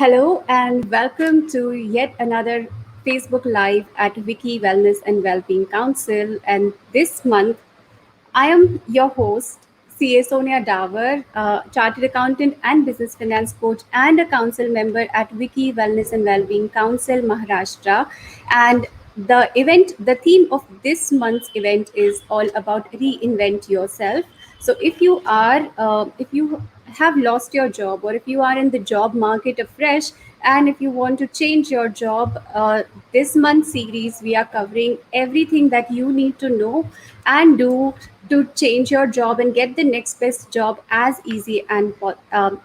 Hello and welcome to yet another Facebook Live at Wiki Wellness and Wellbeing Council. And this month, I am your host, CA Sonia Davar, Chartered Accountant and Business Finance Coach, and a council member at Wiki Wellness and Wellbeing Council, Maharashtra. And the theme of this month's event is all about reinvent yourself. So if you have lost your job, or if you are in the job market afresh, and if you want to change your job, this month's series we are covering everything that you need to know and do to change your job and get the next best job as easy and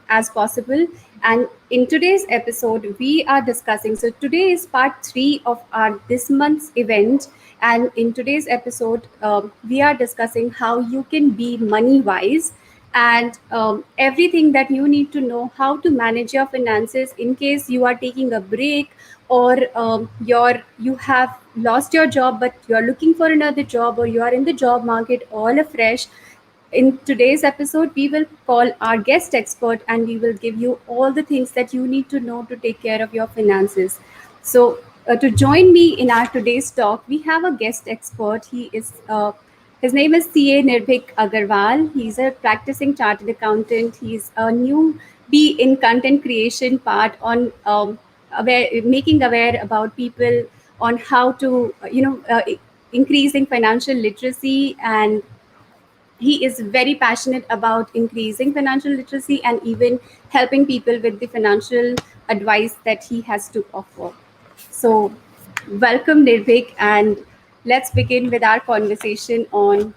as possible. And in today's episode, we are discussing. So today is part three of our this month's event, and in today's episode, we are discussing how you can be money wise and everything that you need to know how to manage your finances in case you are taking a break, or you have lost your job but you are looking for another job, or you are in the job market all afresh. In today's episode, we will call our guest expert and we will give you all the things that you need to know to take care of your finances. So, to join me in our today's talk, we have a guest expert. His name is CA Nirbhik Agarwal. He's a practicing chartered accountant. He's a newbie in content creation part on making aware about people on how to, increasing financial literacy, and he is very passionate about increasing financial literacy and even helping people with the financial advice that he has to offer. So, welcome, Nirvik, and let's begin with our conversation on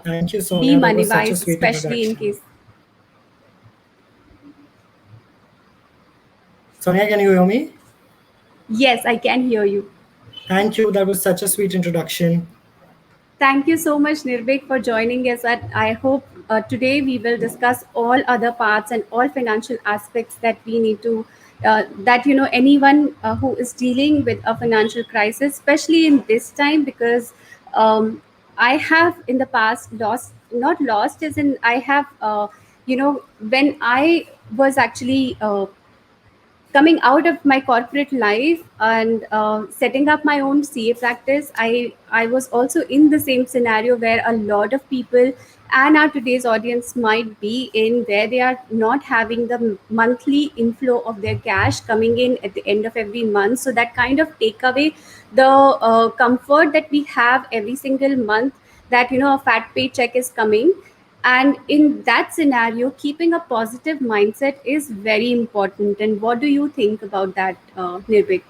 Thank you, be Sonia. That money was such a wise, sweet especially in introduction. case. Sonia, can you hear me? Yes, I can hear you. Thank you. That was such a sweet introduction. Thank you so much, Nirbhik, for joining us. I hope today we will discuss all other parts and all financial aspects that we need to, that anyone who is dealing with a financial crisis, especially in this time, because I have in the past lost, not lost, as in I have, when I was actually coming out of my corporate life and setting up my own CA practice, I was also in the same scenario where a lot of people and our today's audience might be in, where they are not having the monthly inflow of their cash coming in at the end of every month. So that kind of take away the comfort that we have every single month, that a fat paycheck is coming. And in that scenario, keeping a positive mindset is very important. And what do you think about that, Nirvik?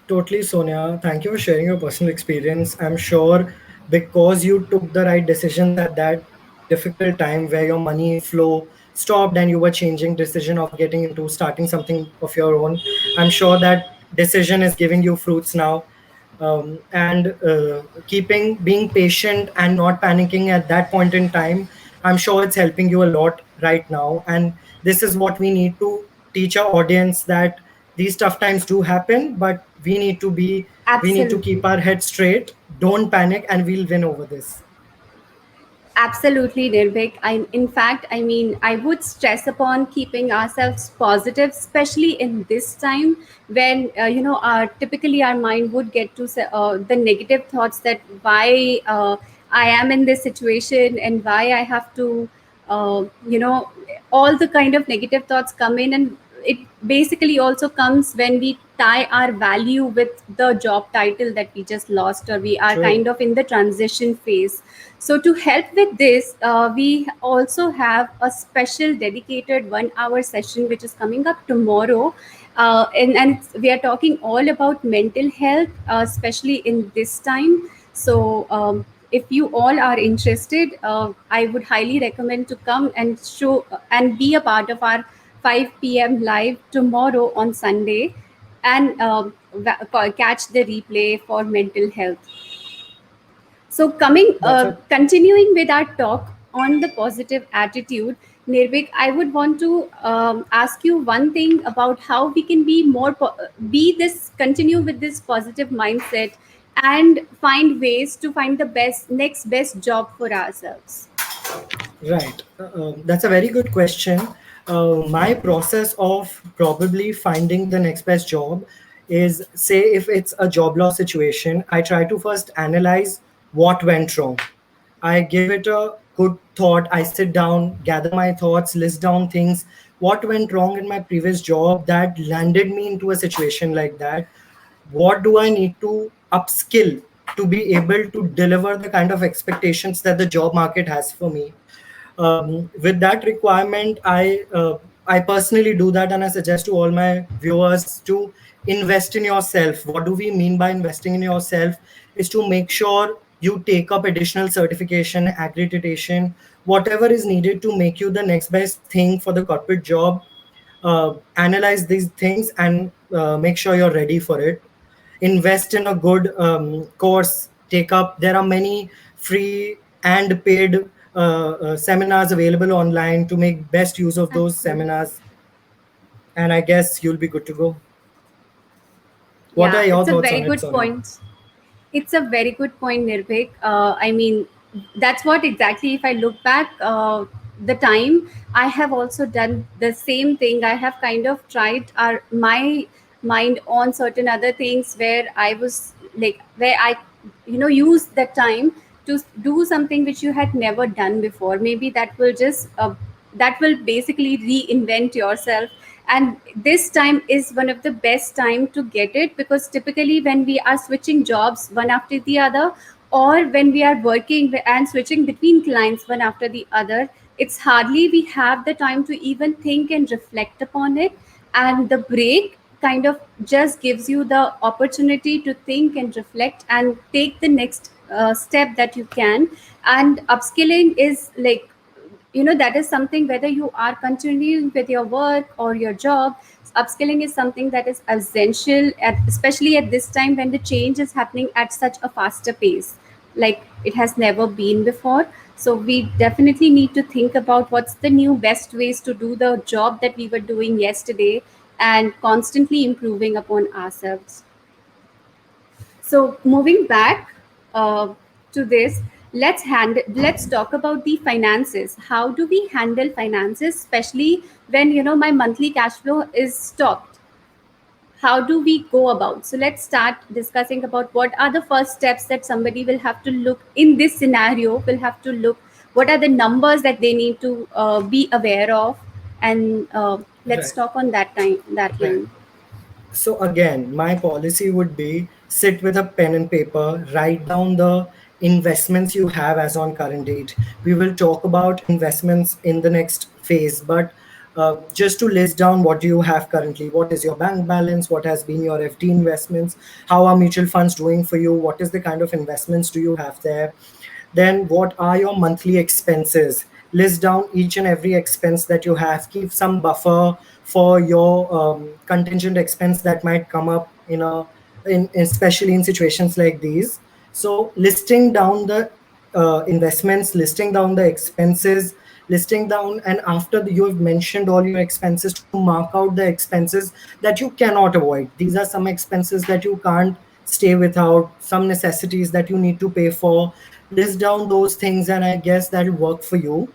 Totally, Sonia. Thank you for sharing your personal experience. I'm sure because you took the right decisions at that difficult time where your money flow stopped and you were changing decision of getting into starting something of your own. I'm sure that decision is giving you fruits now. And keeping being patient and not panicking at that point in time, I'm sure it's helping you a lot right now. And this is what we need to teach our audience, that these tough times do happen, but we need to Absolutely. keep our head straight, don't panic, and we'll win over this. Absolutely, Nirvik. In fact, I mean, I would stress upon keeping ourselves positive, especially in this time when typically our mind would get to the negative thoughts, that why I am in this situation and why I have to, all the kind of negative thoughts come in, and it basically also comes when we tie our value with the job title that we just lost, or we are True. kind of in the transition phase. So, to help with this, we also have a special dedicated 1 hour session which is coming up tomorrow. We are talking all about mental health, especially in this time. So, if you all are interested, I would highly recommend to come and show and be a part of our 5 p.m. live tomorrow on Sunday, and catch the replay for mental health. So, That's a continuing with our talk on the positive attitude, Nirvik, I would want to ask you one thing about how we can be continue with this positive mindset and find ways to find the next best job for ourselves. Right. That's a very good question. My process of probably finding the next best job is, say if it's a job loss situation, I try to first analyze what went wrong. I give it a good thought. I sit down, gather my thoughts, list down things. What went wrong in my previous job that landed me into a situation like that? What do I need to upskill to be able to deliver the kind of expectations that the job market has for me? With that requirement, I personally do that, and I suggest to all my viewers to invest in yourself. What do we mean by investing in yourself? Is to make sure you take up additional certification, accreditation, whatever is needed to make you the next best thing for the corporate job. Analyze these things and make sure you're ready for it. Invest in a good course. Take up, there are many free and paid seminars available online. To make best use of those Absolutely. seminars, and I guess you'll be good to go. What are Yeah, your it's a thoughts very on it, good Sonia? point. It's a very good point, Nirbhik. I mean, that's what exactly, if I look back, the time I have also done the same thing. I have kind of tried my mind on certain other things where I was like, where I, use that time to do something which you had never done before. Maybe that will basically reinvent yourself. And this time is one of the best time to get it, because typically when we are switching jobs one after the other, or when we are working and switching between clients one after the other, it's hardly we have the time to even think and reflect upon it. And the break kind of just gives you the opportunity to think and reflect and take the next step that you can. And upskilling is like, that is something, whether you are continuing with your work or your job, upskilling is something that is essential, especially at this time when the change is happening at such a faster pace, like it has never been before. So we definitely need to think about what's the new best ways to do the job that we were doing yesterday, and constantly improving upon ourselves. So moving back to this, let's talk about the finances. How do we handle finances, especially when my monthly cash flow is stopped? How do we go about? So let's start discussing about what are the first steps that somebody will have to look in this scenario. Will have to look, what are the numbers that they need to be aware of, and let's Right. talk on that Right. line. So again, my policy would be sit with a pen and paper, write down the investments you have as on current date. We will talk about investments in the next phase, but just to list down what do you have currently, what is your bank balance, what has been your FD investments, how are mutual funds doing for you, what is the kind of investments do you have there. Then what are your monthly expenses? List down each and every expense that you have. Keep some buffer for your contingent expense that might come up in especially in situations like these. So listing down the investments, listing down the expenses, listing down, and after you have mentioned all your expenses, to mark out the expenses that you cannot avoid. These are some expenses that you can't stay without, some necessities that you need to pay for. List down those things, and I guess that'll work for you.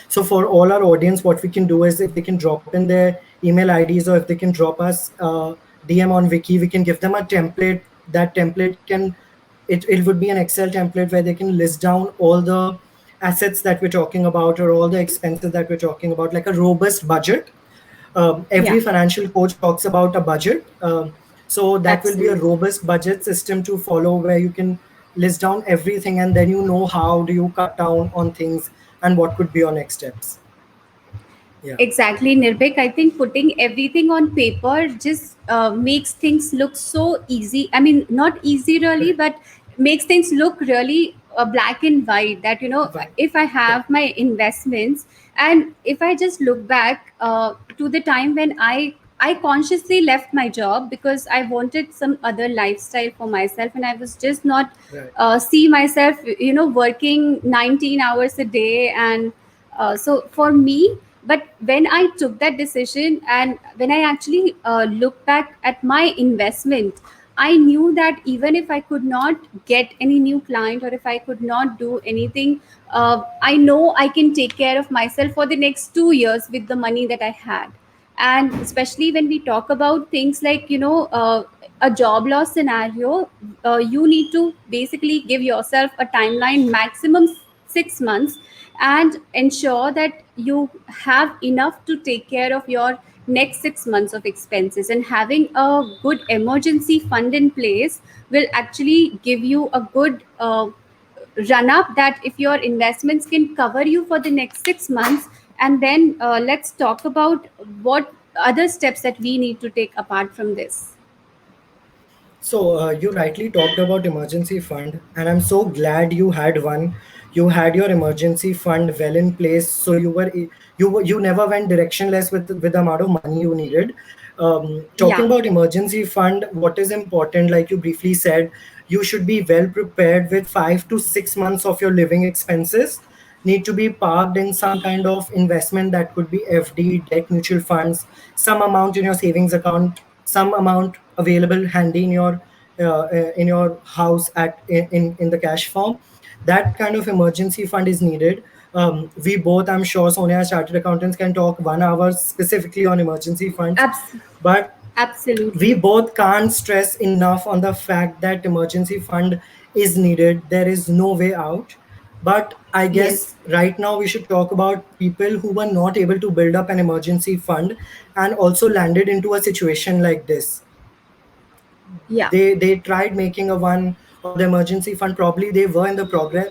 So for all our audience, what we can do is, if they can drop in their email IDs, or if they can drop us DM on Wiki, we can give them a template. That template can, it would be an Excel template where they can list down all the assets that we're talking about, or all the expenses that we're talking about, like a robust budget. Yeah, Every financial coach talks about a budget. So that will be a absolutely. robust budget system to follow, where you can list down everything, and then you know how do you cut down on things and what could be your next steps. Yeah. Exactly, Nirbhik. I think putting everything on paper just makes things look so easy. I mean, not easy really, Right. but makes things look really black and white. That, Right. if I Right. have my investments, and if I just look back to the time when I consciously left my job because I wanted some other lifestyle for myself, and I was just not Right. see myself, working 19 hours a day. And so for me, but when I took that decision, and when I actually look back at my investment, I knew that even if I could not get any new client, or if I could not do anything, I know I can take care of myself for the next 2 years with the money that I had. And especially when we talk about things like, a job loss scenario, you need to basically give yourself a timeline, maximum 6 months, and ensure that you have enough to take care of your next 6 months of expenses. And having a good emergency fund in place will actually give you a good run up, that if your investments can cover you for the next 6 months. And then let's talk about what other steps that we need to take apart from this. So you rightly talked about emergency fund, and I'm so glad you had one. You had your emergency fund well in place, so you never went directionless with the amount of money you needed. Talking Yeah. about emergency fund, what is important, like you briefly said, you should be well prepared with 5 to 6 months of your living expenses need to be parked in some kind of investment that could be FD, debt mutual funds, some amount in your savings account, some amount available handy in your house in the cash form. That kind of emergency fund is needed. We both, I'm sure, Sonia, chartered accountants, can talk 1 hour specifically on emergency funds, Abs- but we Absolutely. both can't stress enough on the fact that emergency fund is needed. There is no way out. But I Yes. guess right now we should talk about people who were not able to build up an emergency fund and also landed into a situation like this. Yeah. They tried making a one or the emergency fund. Probably they were in the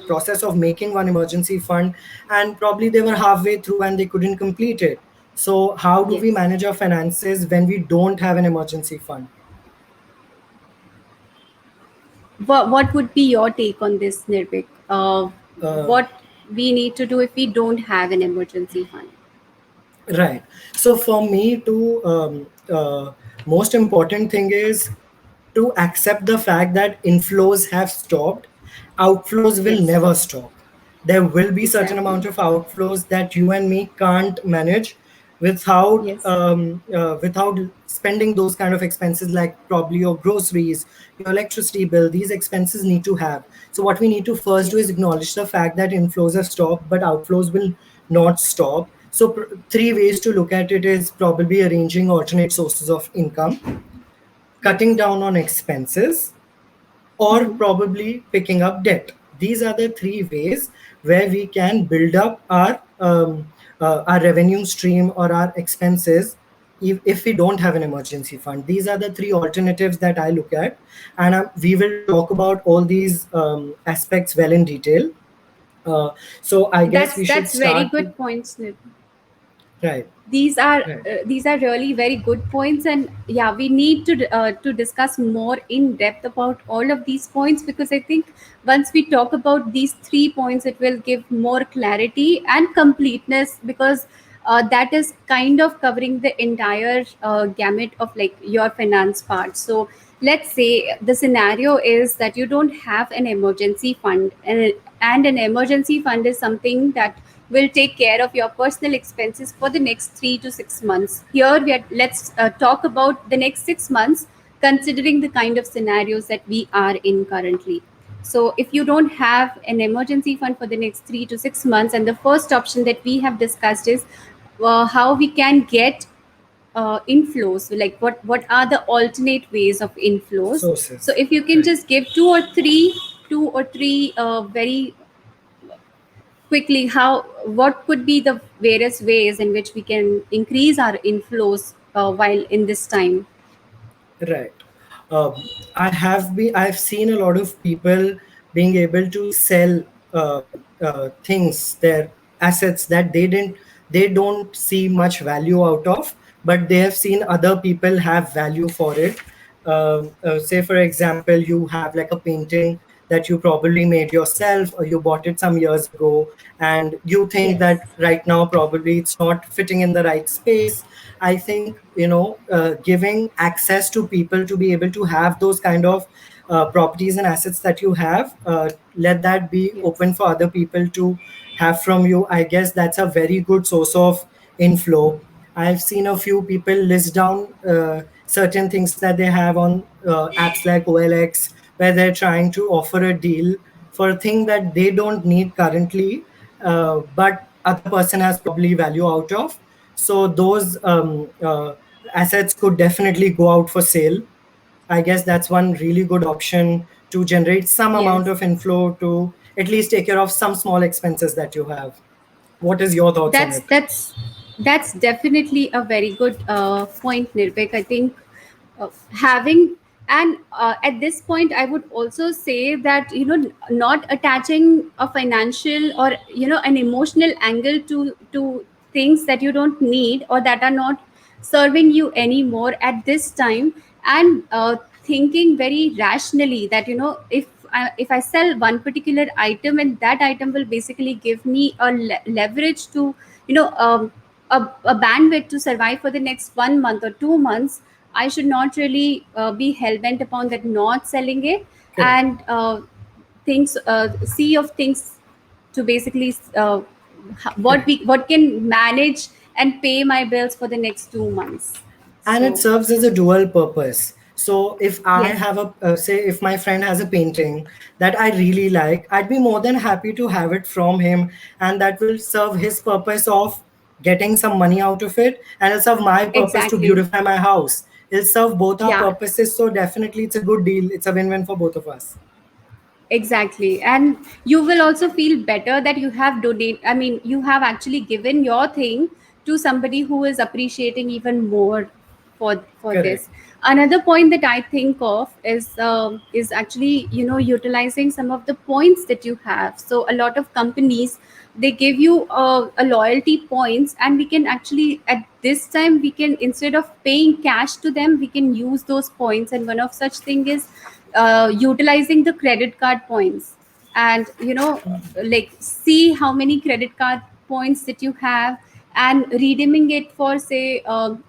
process of making one emergency fund, and probably they were halfway through and they couldn't complete it. So how do we Yes. manage our finances when we don't have an emergency fund? What would be your take on this, Nirvik? uh, What we need to do if we don't have an emergency fund? Right. So for me, to most important thing is to accept the fact that inflows have stopped. Outflows will Yes. never stop. There will be certain Exactly. amount of outflows that you and me can't manage Yes. without spending those kind of expenses, like probably your groceries, your electricity bill. These expenses need to have. So what we need to first do is Yes. acknowledge the fact that inflows have stopped, but outflows will not stop. So three ways to look at it is probably arranging alternate sources of income, cutting Yes. down on expenses, or Hmm. probably picking up debt. These are the three ways where we can build up our revenue stream or our expenses if we don't have an emergency fund. These are the three alternatives that I look at, and we will talk about all these aspects well in detail. Uh, so I guess we should That's very start good with points, Nirvik. right, right. These are really very good points. And yeah, we need to discuss more in depth about all of these points, because I think once we talk about these 3 points, it will give more clarity and completeness, because that is kind of covering the entire gamut of like your finance part. So let's say the scenario is that you don't have an emergency fund, and an emergency fund is something that will take care of your personal expenses for the next 3 to 6 months. Here we are. Let's talk about the next 6 months, considering the kind of scenarios that we are in currently. So, if you don't have an emergency fund for the next 3 to 6 months, and the first option that we have discussed is how we can get inflows. So, like what are the alternate ways of inflows? So, Sources, if you can right. just give two or three very quickly, how what could be the various ways in which we can increase our inflows while in this time? Right. I've seen a lot of people being able to sell things, their assets that they don't see much value out of, but they have seen other people have value for it. Say for example, you have like a painting that you probably made yourself or you bought it some years ago, and you think Yes. that right now probably it's not fitting in the right space. I think, giving access to people to be able to have those kind of properties and assets that you have, let that be Yes. open for other people to have from you. I guess that's a very good source of inflow. I've seen a few people list down certain things that they have on apps like OLX, where they're trying to offer a deal for a thing that they don't need currently, but other person has probably value out of. So those assets could definitely go out for sale. I guess that's one really good option to generate some amount Yes. of inflow to at least take care of some small expenses that you have. What is your thoughts on That's it? that's that's definitely a very good point, Nirvik. I think having, and at this point, I would also say that not attaching a financial or an emotional angle to things that you don't need or that are not serving you anymore at this time, and thinking very rationally that if I sell one particular item, and that item will basically give me a leverage to you know um, a bandwidth to survive for the next 1 month or 2 months, I should not really be hell bent upon that not selling it, Correct. and things see of things to basically Correct. what can manage and pay my bills for the next 2 months. And it So serves as a dual purpose. So if I yes, have a say if my friend has a painting that I really like, I'd be more than happy to have it from him, and that will serve his purpose of getting some money out of it, and it'll serve my purpose to exactly. beautify my house. It'll serve both our Yeah, purposes, so definitely it's a good deal. It's a win-win for both of us. exactly. And you will also feel better that you have actually given your thing to somebody who is appreciating even more for Correct. this. Another point that I think of is actually utilizing some of the points that you have. So a lot of companies, they give you a loyalty points, and we can actually, at this time, we can, instead of paying cash to them, we can use those points. And one of such thing is utilizing the credit card points, and like see how many credit card points that you have, and redeeming it for, say,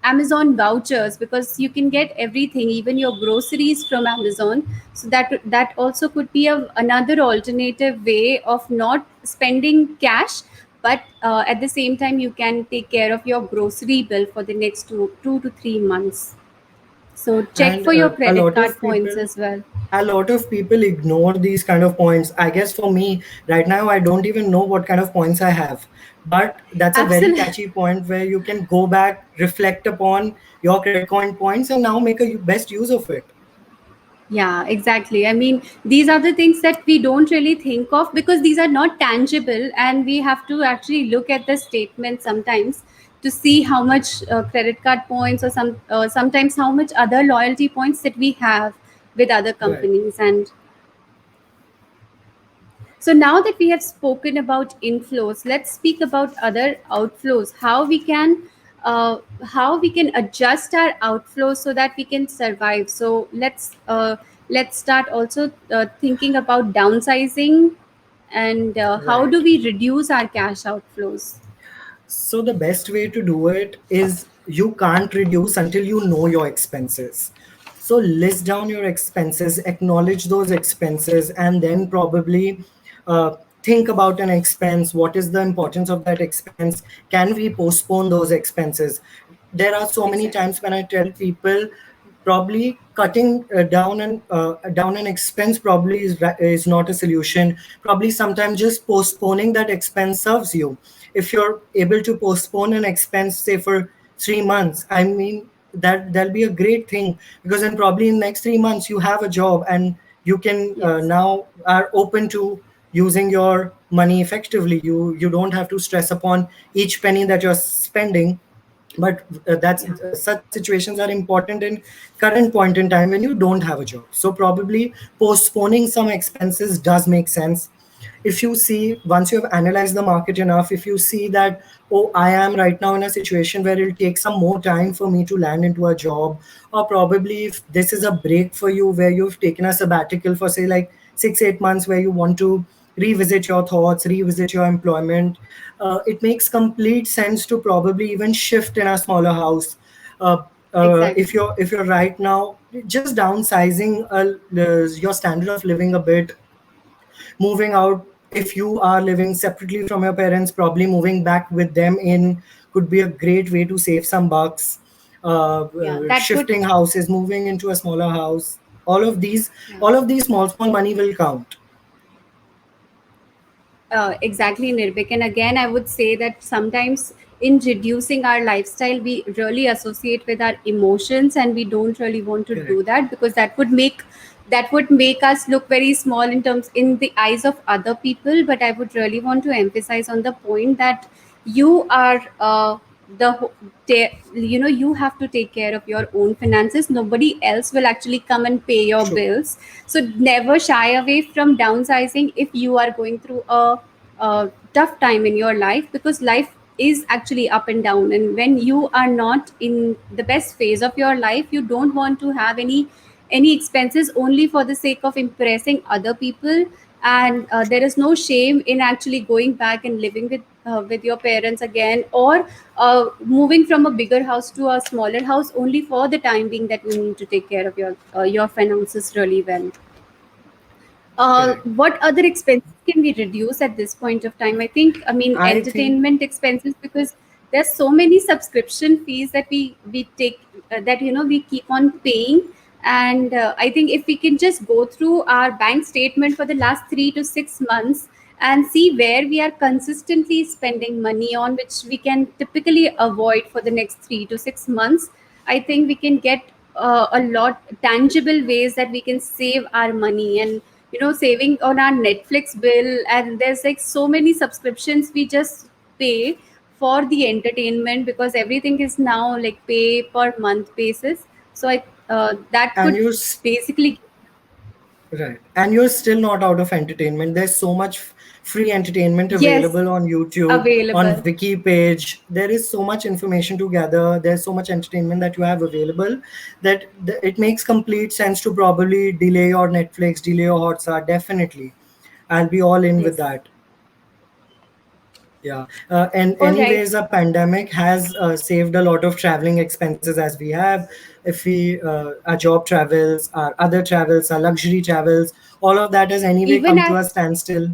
Amazon vouchers, because you can get everything, even your groceries, from Amazon. So that also could be another alternative way of not spending cash, but at the same time you can take care of your grocery bill for the next 2 to 3 months. So check And for your a credit lot card of points people as well. ignore these kind of points. I guess for me right now, I don't even know what kind of points I have, but that's a very Absolutely. catchy point where you can go back, reflect upon your credit coin points, and now make a best use of it. Yeah, exactly. I mean, these are the things that we don't really think of because these are not tangible, and we have to actually look at the statement sometimes to see how much credit card points, or sometimes how much other loyalty points that we have with other Right. companies. And so now that we have spoken about inflows, let's speak about other outflows. Uh, how we can adjust our outflows so that we can survive. So let's start also thinking about downsizing, and how do Right. we reduce our cash outflows? So the best way to do it is you can't reduce until you know your expenses. So list down your expenses, acknowledge those expenses, and then probably think about an expense. What is the importance of that expense? Can we postpone those expenses? There are so many Exactly. times when I tell people probably cutting down an expense probably is not a solution. Probably sometimes just postponing that expense serves you. If you're able to postpone an expense, say for 3 months, I mean that'll be a great thing, because then probably in next 3 months you have a job, and you can Yes. now are open to using your money effectively. You don't have to stress upon each penny that you're spending. But that's Yeah. such situations are important in current point in time when you don't have a job. So probably postponing some expenses does make sense. If you see, once you have analyzed the market enough, if you see that, oh, I am right now in a situation where it'll take some more time for me to land into a job, or probably if this is a break for you where you've taken a sabbatical for say like 6 8 months, where you want to revisit your thoughts, revisit your employment, it makes complete sense to probably even shift in a smaller house. uh, if Exactly. you're right now just downsizing your standard of living a bit, moving out. If you are living separately from your parents, probably moving back with them in could be a great way to save some bucks. Yeah, that would. shifting houses, moving into a smaller house. All of these, Yeah. all of these small money will count. Exactly, Nirbhik. And again, I would say that sometimes in reducing our lifestyle, we really associate with our emotions, and we don't really want to do Correct. that because that would make us look very small in the eyes of other people. But I would really want to emphasize on the point that you are the ho- you have to take care of your own finances. Nobody else will actually come and pay your True. bills. So never shy away from downsizing if you are going through a tough time in your life, because life is actually up and down, and when you are not in the best phase of your life, you don't want to have any expenses only for the sake of impressing other people. And there is no shame in actually going back and living with your parents again, or moving from a bigger house to a smaller house only for the time being that you need to take care of your finances really well. Correct. What other expenses can we reduce at this point of time? I think, I mean, I think. entertainment expenses, because there's so many subscription fees that we take, that we keep on paying. And I think if we can just go through our bank statement for the last 3 to 6 months and see where we are consistently spending money on, which we can typically avoid for the next 3 to 6 months, I think we can get a lot tangible ways that we can save our money. And saving on our Netflix bill, and there's like so many subscriptions we just pay for the entertainment, because everything is now like pay per month basis. So that And could you basically. Right. And you're still not out of entertainment. There's so much free entertainment Yes, available on YouTube, on available. Wiki page. There is so much information to gather. There's so much entertainment that you have available that it makes complete sense to probably delay your Netflix, delay your Hotstar. Definitely. I'll be all in with Yes. that. Yeah. And All right. anyways, a pandemic has saved a lot of traveling expenses as we have. If we, our job travels, our other travels, our luxury travels, all of that has anyway Even come to our a standstill.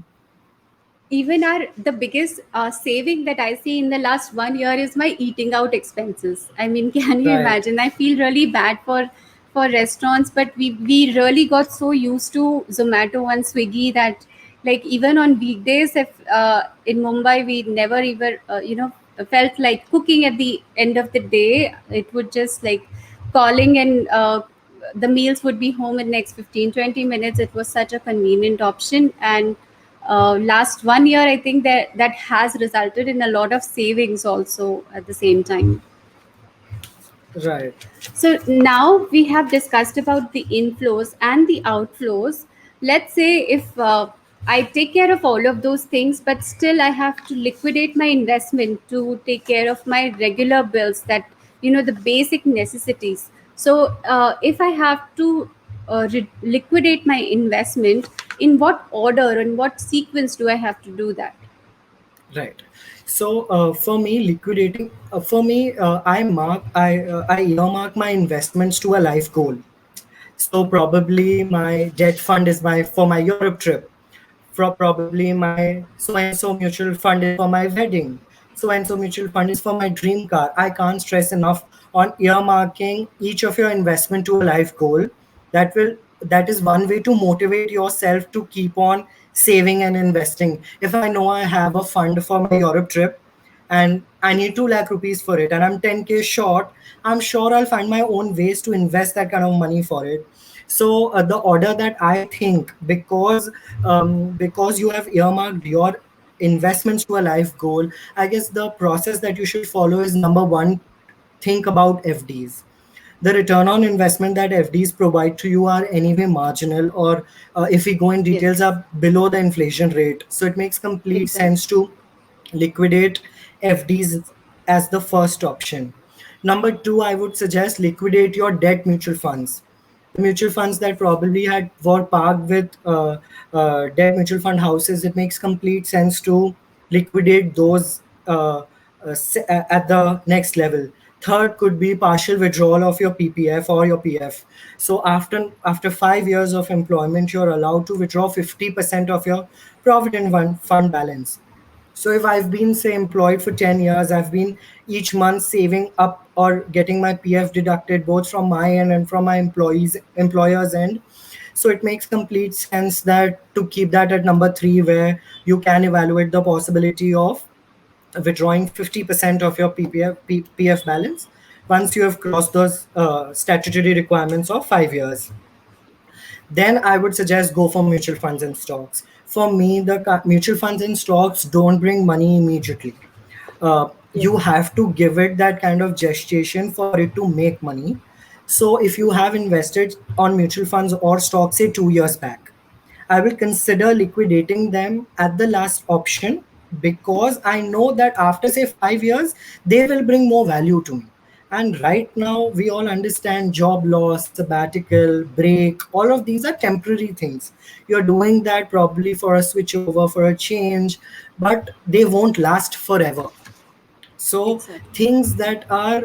the biggest saving that I see in the last 1 year is my eating out expenses. I mean, can you Right. imagine? I feel really bad for restaurants, but we really got so used to Zomato and Swiggy that, like, even on weekdays, if in Mumbai we never even felt like cooking at the end of the day. It would just like calling, and the meals would be home in next 15 to 20 minutes. It was such a convenient option. And last 1 year, I think that has resulted in a lot of savings also at the same time. Right. So now we have discussed about the inflows and the outflows. Let's say if I take care of all of those things, but still I have to liquidate my investment to take care of my regular bills, that the basic necessities. So if I have to liquidate my investment, in what order and what sequence do I have to do that? Right. So for me, liquidating for me, I earmark my investments to a life goal. So probably my debt fund is my for my Europe trip. For probably my so and so mutual fund is for my wedding. So and so mutual fund is for my dream car. I can't stress enough on earmarking each of your investment to a life goal. That is one way to motivate yourself to keep on saving and investing. If I know I have a fund for my Europe trip and I need 2 lakh rupees for it and I'm 10K short, I'm sure I'll find my own ways to invest that kind of money for it. So the order that I think, because you have earmarked your investments to a life goal, I guess the process that you should follow is number one, think about FDs. The return on investment that FDs provide to you are anyway marginal, or if we go in details, Yes, are below the inflation rate. So it makes complete exactly. sense to liquidate FDs as the first option. Number two, I would suggest liquidate your debt mutual funds. The mutual funds that probably had were parked with debt mutual fund houses, it makes complete sense to liquidate those at the next level. Third could be partial withdrawal of your PPF or your PF. So after 5 years of employment, you're allowed to withdraw 50% of your provident fund balance. So if I've been say employed for 10 years, I've been each month saving up or getting my PF deducted both from my end and from my employer's end. So it makes complete sense that to keep that at number 3, where you can evaluate the possibility of withdrawing 50% of your PF balance once you have crossed those statutory requirements of 5 years. Then I would suggest go for mutual funds and stocks. For me, the mutual funds and stocks don't bring money immediately. You Yes. have to give it that kind of gestation for it to make money. So if you have invested on mutual funds or stocks, say 2 years back, I will consider liquidating them at the last option, because I know that after, say, 5 years, they will bring more value to me. And right now, we all understand job loss, sabbatical, break, all of these are temporary things. You're doing that probably for a switchover, for a change, but they won't last forever. So Exactly. things that are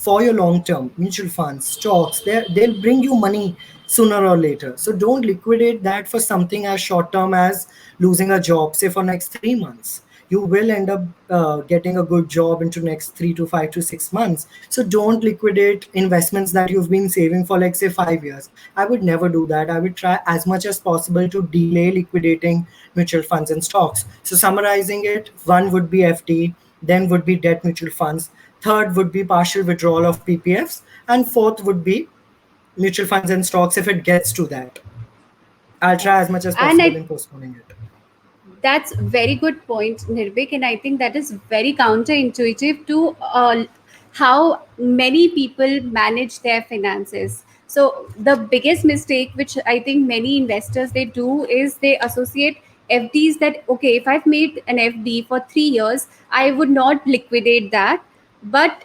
for your long term, mutual funds, stocks, they'll bring you money sooner or later. So don't liquidate that for something as short term as losing a job, say for next 3 months. You will end up getting a good job into next 3 to 5 to 6 months. So don't liquidate investments that you've been saving for, like, say, 5 years. I would never do that. I would try as much as possible to delay liquidating mutual funds and stocks. So summarizing it, one would be FD, then would be debt mutual funds, third would be partial withdrawal of PPFs, and fourth would be mutual funds and stocks if it gets to that. I'll Yeah. try as much as And possible I in postponing it. That's very good point, Nirbhik, and I think that is very counterintuitive to how many people manage their finances. So the biggest mistake, which I think many investors they do, is they associate FDs that okay, if I've made an FD for 3 years, I would not liquidate that, but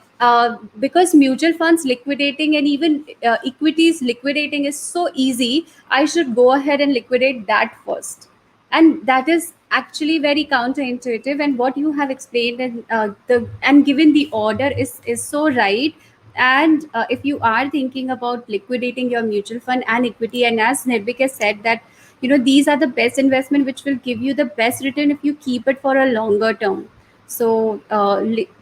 because mutual funds liquidating and even equities liquidating is so easy, I should go ahead and liquidate that first. And that is actually very counterintuitive, and what you have explained and given the order is so right. And if you are thinking about liquidating your mutual fund and equity, and as Nirbhik has said that these are the best investment which will give you the best return if you keep it for a longer term. So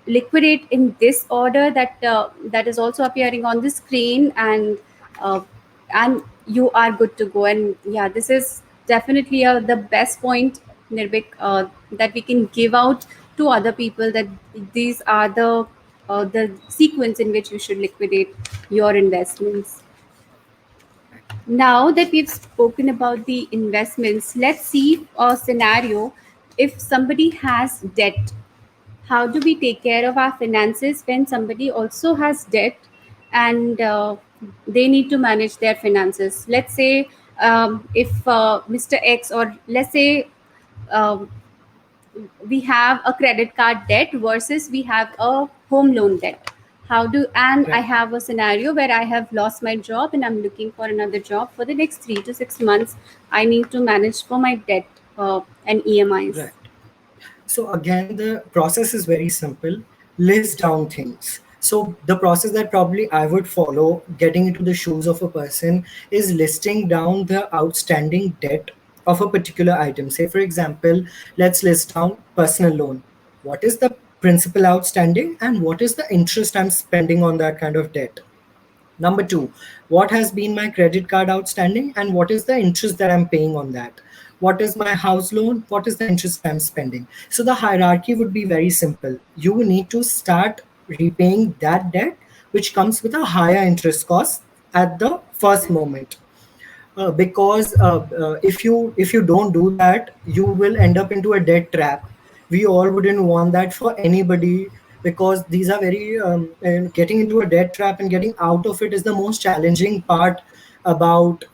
liquidate in this order that is also appearing on the screen, uh, and you are good to go. And yeah, this is definitely the best point, Nirbhik, that we can give out to other people, that these are the sequence in which you should liquidate your investments. Now that we've spoken about the investments, let's see a scenario. If somebody has debt, how do we take care of our finances when somebody also has debt, and they need to manage their finances? Let's say if Mr. X, or let's say um, we have a credit card debt versus we have a home loan debt. How do and I Right. have a scenario where I have lost my job and I'm looking for another job for the next 3 to 6 months. I need to manage for my debt and EMIs. Right. So again, the process is very simple. List down things. So the process that probably I would follow, getting into the shoes of a person, is listing down the outstanding debt of a particular item. Say, for example, let's list down personal loan. What is the principal outstanding and what is the interest I'm spending on that kind of debt? Number two, what has been my credit card outstanding and what is the interest that I'm paying on that? What is my house loan? What is the interest I'm spending? So the hierarchy would be very simple. You need to start repaying that debt, which comes with a higher interest cost at the first moment. Because if you don't do that, you will end up into a debt trap. We all wouldn't want that for anybody, because these are very and getting into a debt trap and getting out of it is the most challenging part about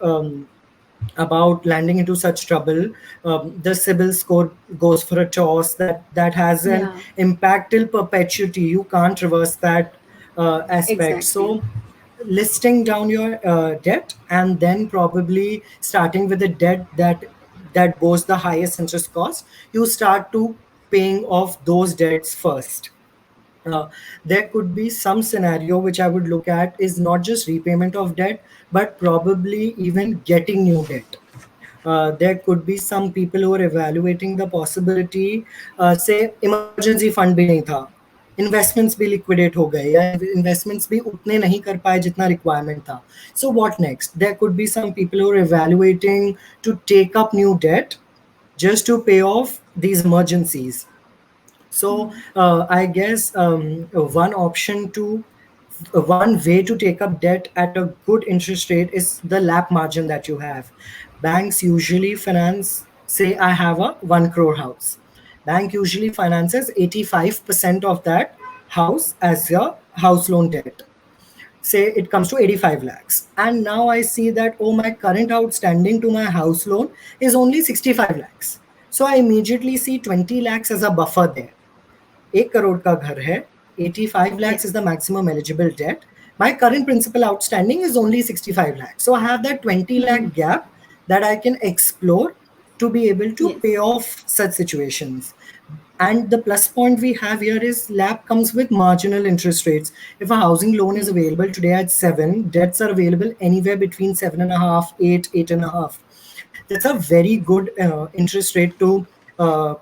landing into such trouble. The CIBIL score goes for a toss that has an Yeah, impact till perpetuity. You can't reverse that aspect. exactly. So listing down your debt and then probably starting with the debt that boasts the highest interest cost, you start to paying off those debts first. uh, there could be some scenario which I would look at is not just repayment of debt, but probably even getting new debt. There could be some people who are evaluating the possibility, say emergency fund भी नहीं था, investments भी liquidate हो गए या investments भी उतने नहीं कर पाए जितना रिक्वायरमेंट था. So what next? There could be some people who are evaluating to take up new debt just to pay off these emergencies. So I guess one option to one way to take up debt at a good interest rate is the lap margin that you have. Banks usually finance, say I have a 1 crore house. Bank usually finances 85% of that house as your house loan debt. Say it comes to 85 lakhs. And now I see that, oh, my current outstanding to my house loan is only 65 lakhs. So I immediately see 20 lakhs as a buffer there. 1 crore का घर है, 85 lakhs is Yes. the maximum eligible debt. My current principal outstanding is only 65 lakhs. So I have that 20 lakh gap that I can explore to be able to Yes. pay off such situations. And the plus point we have here is LAP comes with marginal interest rates. If a housing loan is Yes. available today at 7, debts are available anywhere between 7.5, 8, 8.5. That's a very good interest rate to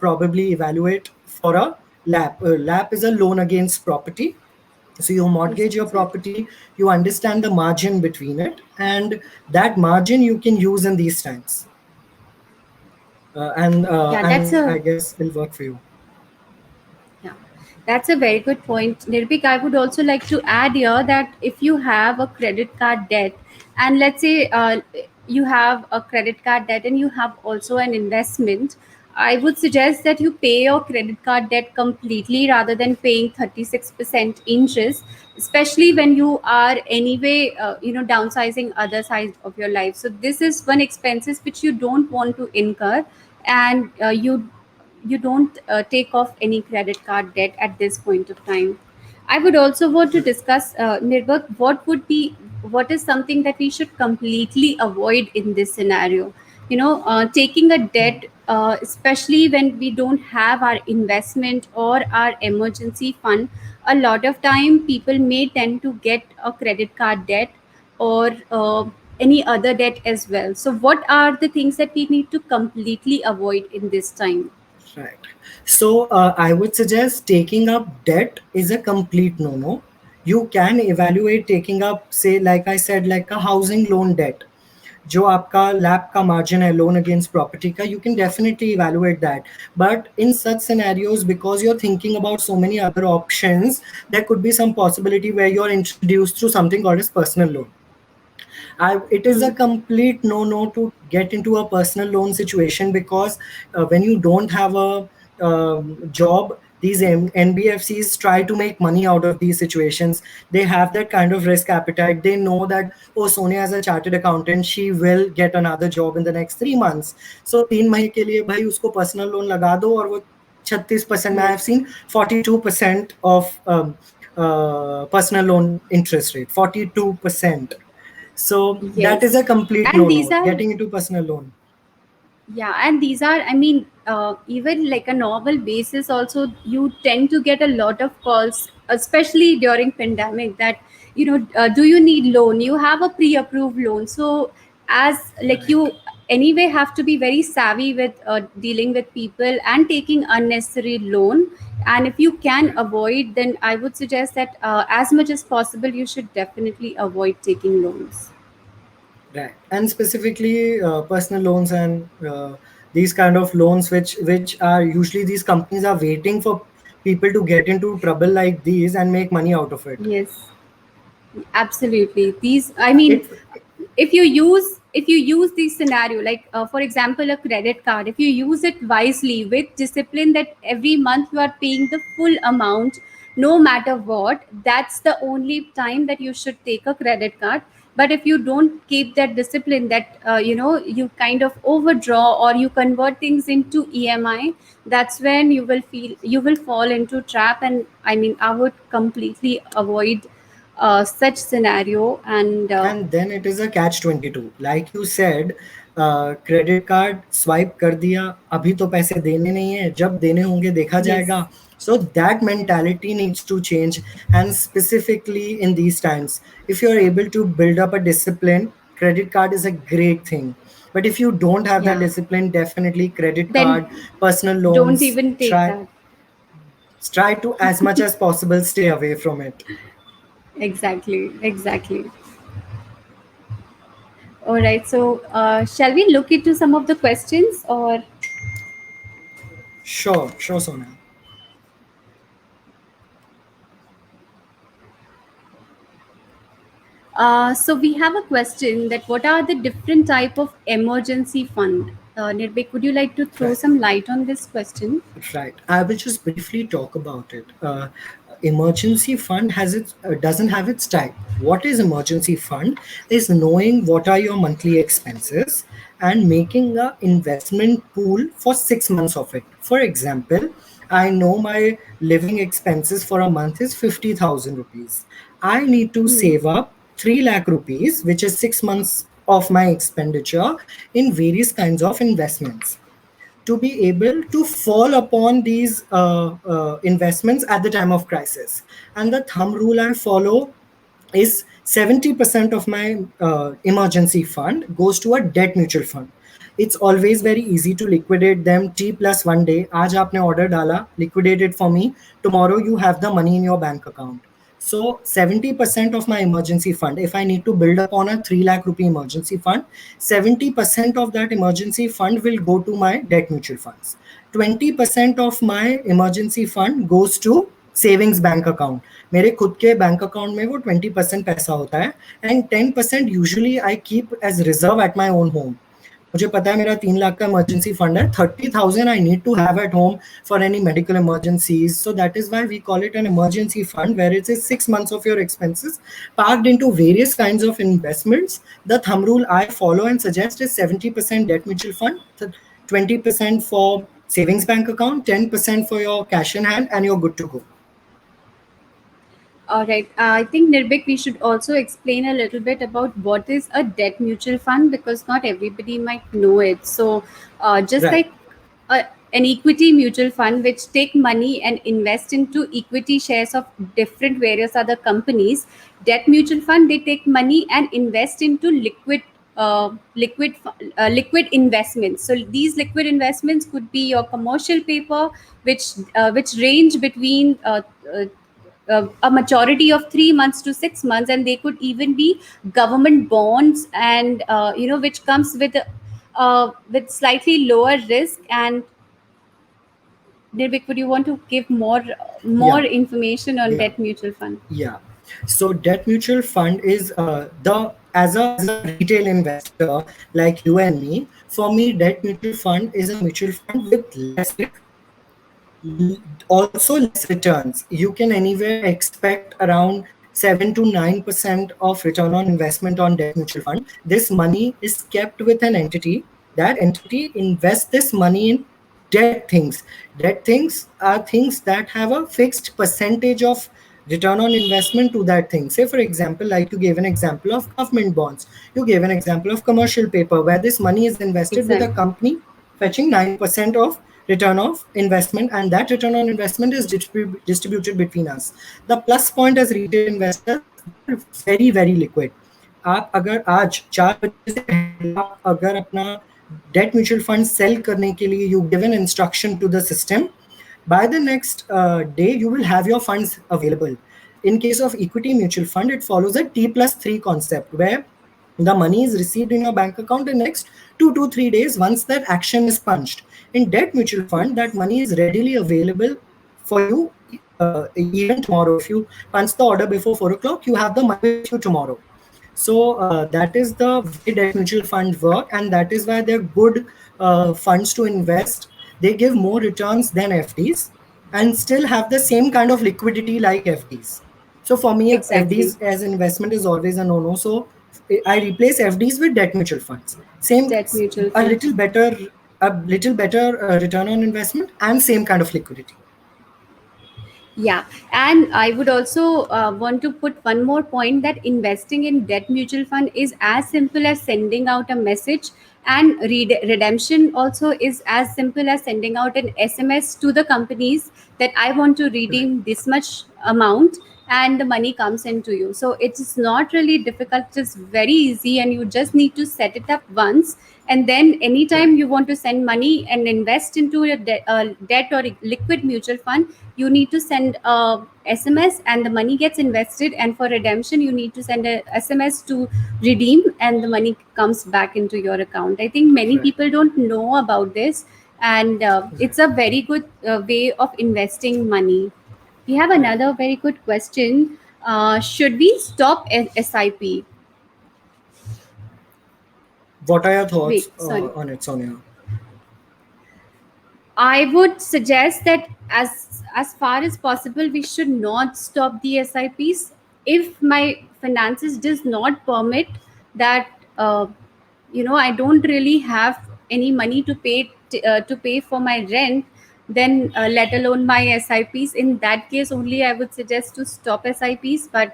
probably evaluate for a LAP. LAP is a loan against property. So you Yes. mortgage your Exactly. property, you understand the margin between it, and that margin you can use in these times. Yeah, And I guess it'll work for you. yeah, that's a very good point, Nirbhik. I would also like to add here that if you have a credit card debt, and let's say you have a credit card debt and you have also an investment, I would suggest that you pay your credit card debt completely rather than paying 36% interest, especially when you are anyway, downsizing other side of your life. So this is one expenses which you don't want to incur, and you don't take off any credit card debt at this point of time. I would also want to discuss, Nirbhak, what is something that we should completely avoid in this scenario. Taking a debt, especially when we don't have our investment or our emergency fund. A lot of time, people may tend to get a credit card debt or any other debt as well. So, what are the things that we need to completely avoid in this time? Right. So I would suggest taking up debt is a complete no-no. You can evaluate taking up, say, like I said, like a housing loan debt. जो आपका lap का margin है loan against property का, you can definitely evaluate that. But in such scenarios, because you're thinking about so many other options, there could be some possibility where you're introduced through something called as personal loan. It is a complete no-no to get into a personal loan situation, because when you don't have a job, these NBFCs try to make money out of these situations. They have that kind of risk appetite. They know that, oh, Sonia as a chartered accountant, she will get another job in the next 3 months. So 3 महीने के लिए भाई उसको personal loan लगा दो और वो 36% में I have Yes. seen 42% of personal loan interest rate, 42%. So that is Yes. a complete And these no-no, are, getting into personal loan. yeah, and these are, I mean, even like a normal basis, also, you tend to get a lot of calls, especially during pandemic, that, do you need loan? You have a pre-approved loan. So, as like Right. you anyway have to be very savvy with dealing with people and taking unnecessary loan. And if you can Right. avoid, then I would suggest that as much as possible, you should definitely avoid taking loans. Right. And specifically personal loans and these kind of loans, which are usually these companies are waiting for people to get into trouble like these and make money out of it. Yes. Absolutely. These, I mean, It if you use this scenario, like for example, a credit card, if you use it wisely with discipline, that every month you are paying the full amount, no matter what, that's the only time that you should take a credit card. But if you don't keep that discipline, that you kind of overdraw or you convert things into EMI, that's when you will fall into trap. And I mean, I would completely avoid such scenario. And and then it is a catch 22, like you said. Credit card swipe कर दिया, अभी तो पैसे देने नहीं है, जब देने होंगे देखा yes, जाएगा. So that mentality needs to change. And specifically in these times, if you're able to build up a discipline, credit card is a great thing. But if you don't have that yeah, discipline, definitely credit then card, personal don't loans, even take try. that. Try to, as much as possible, stay away from it. Exactly, exactly. All right, so shall we look into some of the questions or Sure, Sonia. so we have a question that what are the different type of emergency fund? Nirbhay, would you like to throw Right. some light on this question? Right. I will just briefly talk about it. Emergency fund doesn't have its type. What is emergency fund? Is knowing what are your monthly expenses and making a investment pool for 6 months of it. For example, I know my living expenses for a month is 50,000 rupees. I need to Hmm. save up 3 lakh rupees, which is 6 months of my expenditure in various kinds of investments to be able to fall upon these investments at the time of crisis. And the thumb rule I follow is 70% of my emergency fund goes to a debt mutual fund. It's always very easy to liquidate them t plus 1 day. Aaj aapne order dala, liquidate it for me. Tomorrow you have the money in your bank account. So 70% of my emergency fund, if I need to build upon a 3 lakh rupee emergency fund, 70% of that emergency fund will go to my debt mutual funds. 20% of my emergency fund goes to savings bank account. मेरे खुद के bank account में वो 20% पैसा होता है and 10% usually I keep as reserve at my own home. मुझे पता है मेरा 3 लाख का इमरजेंसी फंड है. 30,000 I need to have at home for any medical emergencies. So that is why we call it an emergency fund where it is 6 months of your expenses parked into various kinds of investments. The thumb rule I follow and suggest is 70% debt mutual fund, 20% for savings bank account, 10% for your cash in hand, and you're good to go. All right. I think Nirbhik, we should also explain a little bit about what is a debt mutual fund because not everybody might know it. So, just Right. like an equity mutual fund, which take money and invest into equity shares of different various other companies, debt mutual fund they take money and invest into liquid investments. So these liquid investments could be your commercial paper, which range between a maturity of 3 months to 6 months, and they could even be government bonds, and which comes with slightly lower risk. And Nirvik, would you want to give more Yeah. information on Yeah. debt mutual fund? Yeah. So debt mutual fund is the as a retail investor like you and me. For me, debt mutual fund is a mutual fund with less risk, also less returns. You can anywhere expect around 7 to 9% of return on investment on debt mutual fund. This money is kept with an entity. That entity invests this money in debt things. Debt things are things that have a fixed percentage of return on investment to that thing. Say, for example, like you gave an example of government bonds, you gave an example of commercial paper where this money is invested with a Exactly. company fetching 9% of return of investment, and that return on investment is distributed between us. The plus point as retail investors, they are very very liquid. आप अगर आज 4 बजे से पहले आप अगर अपना debt mutual fund cell करने के लिए you give an instruction to the system, by the next day you will have your funds available. In case of equity mutual fund, it follows a T plus 3 concept where the money is received in your bank account in next 2 to 3 days once that action is punched. In debt mutual fund, that money is readily available for you even tomorrow. If you punch the order before 4 o'clock, you have the money with you tomorrow. So that is the way debt mutual fund work, and that is why they're good funds to invest. They give more returns than FDs and still have the same kind of liquidity like FDs. So for me, Exactly. FDs as an investment is always a no-no. So I replace FDs with debt mutual funds. Same, Debt mutual a fund. little better, return on investment and same kind of liquidity. Yeah, and I would also want to put one more point that investing in debt mutual fund is as simple as sending out a message, and redemption also is as simple as sending out an SMS to the companies that I want to Right. redeem this much amount and the money comes into you. So it's not really difficult, it's very easy, and you just need to set it up once. And then anytime you Right. want to send money and invest into a debt or a liquid mutual fund, you need to send a SMS and the money gets invested, and for redemption you need to send a SMS to redeem and the money comes back into your account. I think many people Right. don't know about this, and it's a Right. very good way of investing money. We have another Right. very good question. Should we stop SIP? What are your thoughts Wait, sorry. on it, Sonia? I would suggest that as far as possible, we should not stop the SIPs. If my finances does not permit that, I don't really have any money to pay for my rent, then let alone my SIPs. In that case, only I would suggest to stop SIPs. But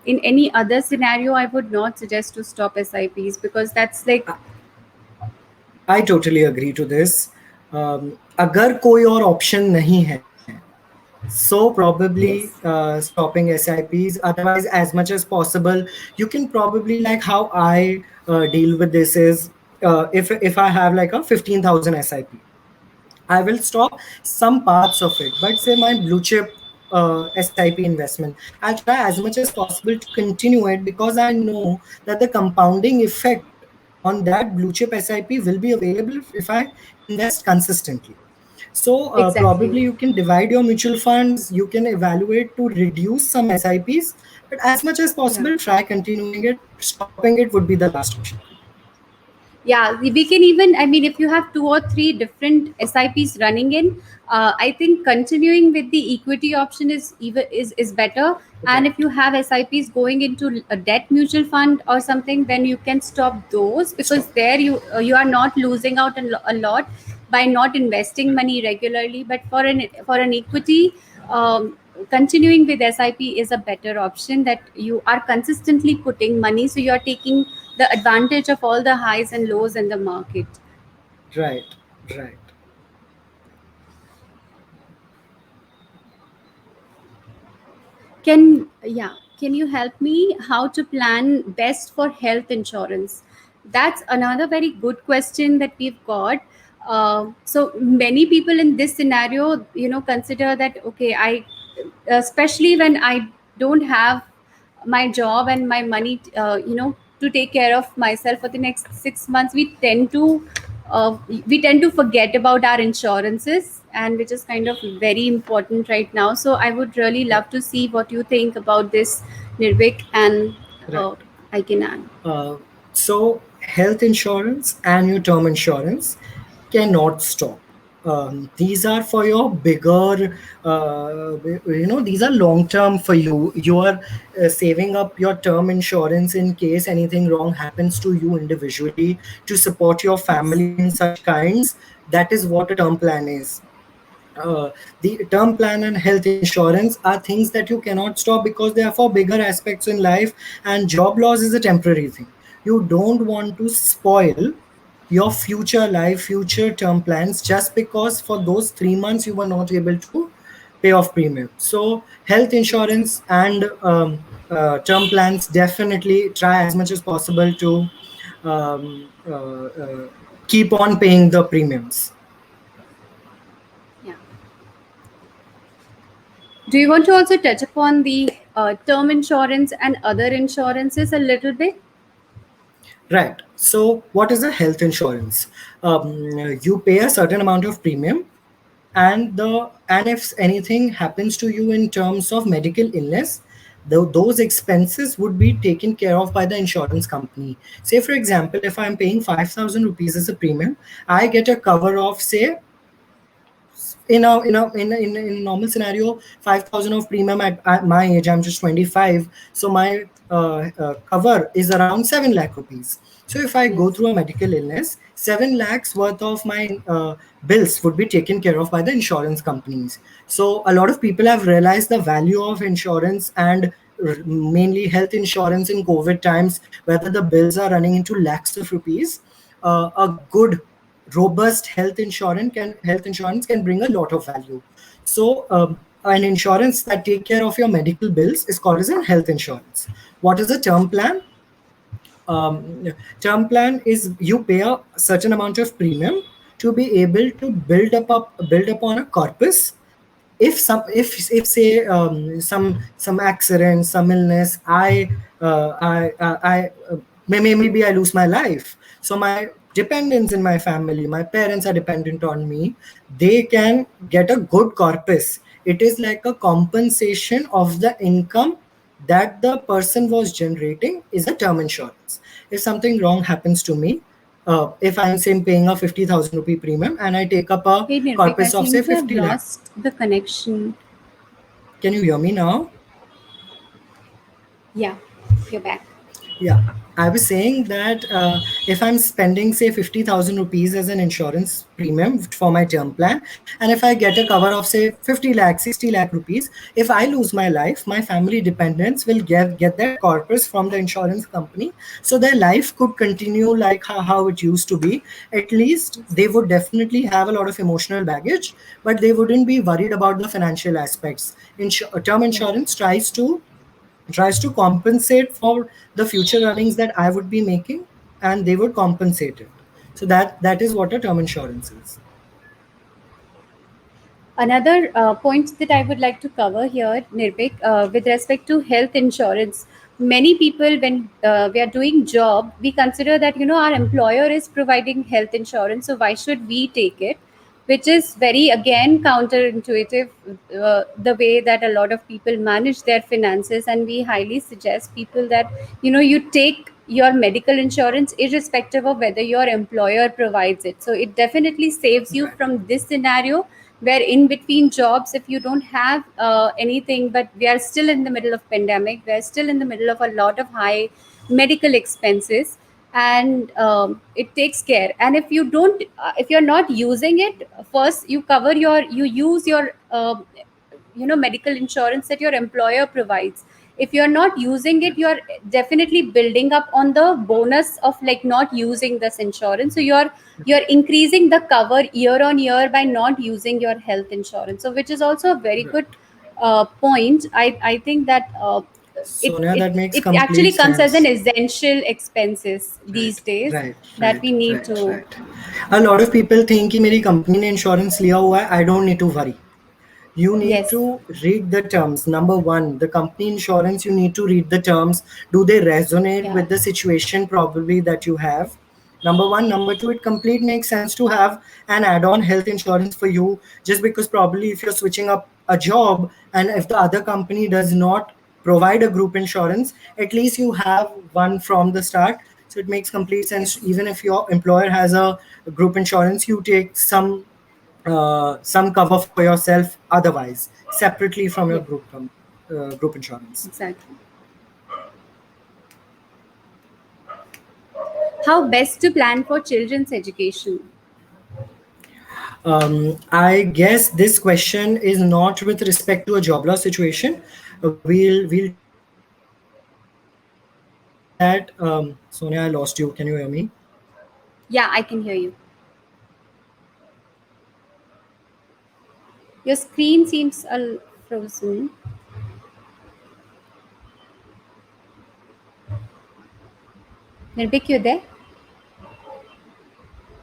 in any other scenario, I would not suggest to stop SIPs, because that's like, I totally agree to this. अगर कोई और option नहीं है, so probably yes, stopping SIPs. Otherwise, as much as possible, you can probably, like how I deal with this is, if I have like a 15,000 SIP, I will stop some parts of it. But say my blue chip SIP investment, I'll try as much as possible to continue it, because I know that the compounding effect on that blue chip SIP will be available if I invest consistently. So exactly. probably you can divide your mutual funds, you can evaluate to reduce some SIPs, but as much as Yeah. possible, try continuing it. Stopping it would be the last option. Yeah, we can even, I mean, if you have two or three different SIPs running in, I think continuing with the equity option is better. And if Right. you have SIPs going into a debt mutual fund or something, then you can stop those, because Stop. there you are not losing out a lot by not investing Right. money regularly. But for an equity, continuing with SIP is a better option, that you are consistently putting money, so you are taking the advantage of all the highs and lows in the market. Right. Right. Can you help me how to plan best for health insurance? That's another very good question that we've got. So many people in this scenario, consider that, okay, especially when I don't have my job and my money, to take care of myself for the next 6 months, we tend to forget about our insurances, and which is kind of very important right now. So I would really love to see what you think about this, Nirvik, and Right. I can add. Uh, so health insurance and your term insurance cannot stop. These are for your bigger, these are long term for you. You are saving up your term insurance in case anything wrong happens to you individually, to support your Yes. family in such kinds. That is what a term plan is. The term plan and health insurance are things that you cannot stop, because they are for bigger aspects in life, and job loss is a temporary thing. You don't want to spoil your future life, future term plans, just because for those 3 months you were not able to pay off premium. So health Yes. insurance and term plans, definitely try as much as possible to keep on paying the premiums. Yeah. Do you want to also touch upon the term insurance and other insurances a little bit? Right. So, what is a health insurance? You pay a certain amount of premium, and if anything happens to you in terms of medical illness, those expenses would be taken care of by the insurance company. Say, for example, if I'm paying 5,000 rupees as a premium, I get a cover of, say, in a normal scenario, 5,000 of premium at my age. I'm just 25, so my cover is around 7 lakh rupees. So if I go Yes. through a medical illness, 7 lakhs worth of my bills would be taken care of by the insurance companies. So a lot of people have realized the value of insurance, and mainly health insurance in COVID times, whether the bills are running into lakhs of rupees. A good robust health insurance can bring a lot of value. So an insurance that take care of your medical bills is called as a health insurance. What is a term plan? Term plan is you pay a certain amount of premium to be able to build upon a corpus. If say some accident, some illness, maybe I lose my life, so my dependents in my family, my parents are dependent on me, they can get a good corpus. It is like a compensation of the income that the person was generating, is a term insurance. If something wrong happens to me, if I'm saying paying a 50,000 rupee premium and I take up a Hey Nirvik, I corpus of say think we have 50 lakh. lost the connection. Can you hear me now? Yeah, you're back. Yeah, I was saying that if I'm spending, say, 50,000 rupees as an insurance premium for my term plan, and if I get a cover of, say, 50 lakh, 60 lakh rupees, if I lose my life, my family dependents will get that corpus from the insurance company. So their life could continue like how it used to be. At least they would definitely have a lot of emotional baggage, but they wouldn't be worried about the financial aspects. Term Yeah. insurance tries to compensate for the future earnings that I would be making, and they would compensate it. So that is what a term insurance is. Another point that I would like to cover here, Nirvik, with respect to health insurance, many people, when we are doing job, we consider that our employer is providing health insurance, so why should we take it? Which is very again counterintuitive, the way that a lot of people manage their finances, and we highly suggest people that you take your medical insurance irrespective of whether your employer provides it. So it definitely saves you Right. from this scenario where in between jobs, if you don't have anything, but we are still in the middle of pandemic, we are still in the middle of a lot of high medical expenses, and it takes care. And if you don't if you're not using it, first you use your medical insurance that your employer provides. If you're not using it, you're definitely building up on the bonus of like not using this insurance, so you're increasing the cover year on year by not using your health insurance, so which is also a very good Right. point. I think that it, Sonia, it that makes it actually complete comes as an sense. essential expenses these Right, days right, that right, we need right, to. right. A lot of people think कि मेरी company ने insurance लिया हुआ है, I don't need to worry. You need Yes. to read the terms. Number one, the company insurance, you need to read the terms. Do they resonate Yeah. with the situation probably that you have? Number one. Number two, it complete makes sense to have an add-on health insurance for you, just because probably if you're switching up a job and if the other company does not provide a group insurance, at least you have one from the start. So it makes complete sense. Yes. Even if your employer has a group insurance, you take some cover for yourself otherwise separately from your Yeah. group insurance. Exactly. How best to plan for children's education? I guess this question is not with respect to a job loss situation. We'll talk about that. Sonia, I lost you. Can you hear me? Yeah, I can hear you. Your screen seems frozen. Nirbik, you there?